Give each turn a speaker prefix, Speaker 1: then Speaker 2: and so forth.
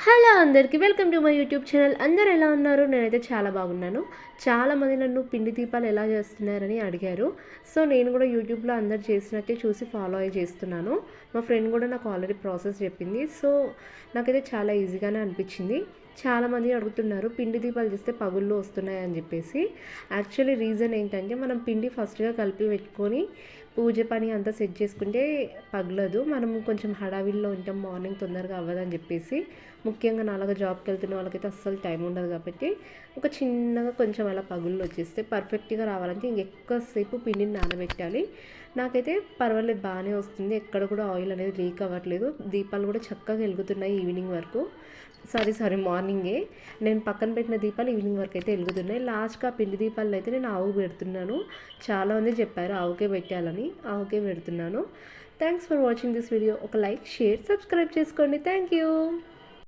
Speaker 1: Hello అందరికీ welcome to my YouTube channel. అందరు ఎలా ఉన్నారు? నేనైతే చాలా బాగున్నాను. చాలామంది నన్ను పిండి దీపాలు ఎలా చేస్తున్నారని అడిగారు. సో నేను కూడా యూట్యూబ్లో అందరు చేసినట్టే చూసి ఫాలో అయ్యి చేస్తున్నాను. మా ఫ్రెండ్ కూడా నాకు ఆల్రెడీ ప్రాసెస్ చెప్పింది. సో నాకైతే చాలా ఈజీగానే అనిపించింది. చాలామంది అడుగుతున్నారు పిండి దీపాలు చేస్తే పగుళ్ళు వస్తున్నాయని చెప్పేసి. యాక్చువల్లీ రీజన్ ఏంటంటే మనం పిండి ఫస్ట్గా కలిపి పెట్టుకొని పూజ పని అంతా సెట్ చేసుకుంటే పగలదు. మనం కొంచెం హడావిడిలో ఉంటాం, మార్నింగ్ తొందరగా అవ్వదని చెప్పేసి. ముఖ్యంగా నాలాగా జాబ్కి వెళ్తున్న వాళ్ళకైతే అస్సలు టైం ఉండదు కాబట్టి ఒక చిన్నగా కొంచెం అలా పగుళ్ళు వచ్చేస్తే పర్ఫెక్ట్గా రావాలంటే ఇంకెక్కువసేపు పిండిని నానబెట్టాలి. నాకైతే పర్వాలేదు, బాగానే వస్తుంది. ఎక్కడ కూడా ఆయిల్ అనేది లీక్ అవ్వట్లేదు. దీపాలు కూడా చక్కగా వెలుగుతున్నాయి ఈవినింగ్ వరకు. సారీ మార్నింగే నేను పక్కన పెట్టిన దీపాలు ఈవినింగ్ వరకు అయితే వెలుగుతున్నాయి. లాస్ట్గా పిండి దీపాలు అయితే నేను ఆవుకు పెడుతున్నాను. చాలామంది చెప్పారు ఆవుకే పెట్టాలని, ఆవుకే పెడుతున్నాను. Thanks for watching this video. ఒక లైక్, షేర్, సబ్స్క్రైబ్ చేసుకోండి. Thank you.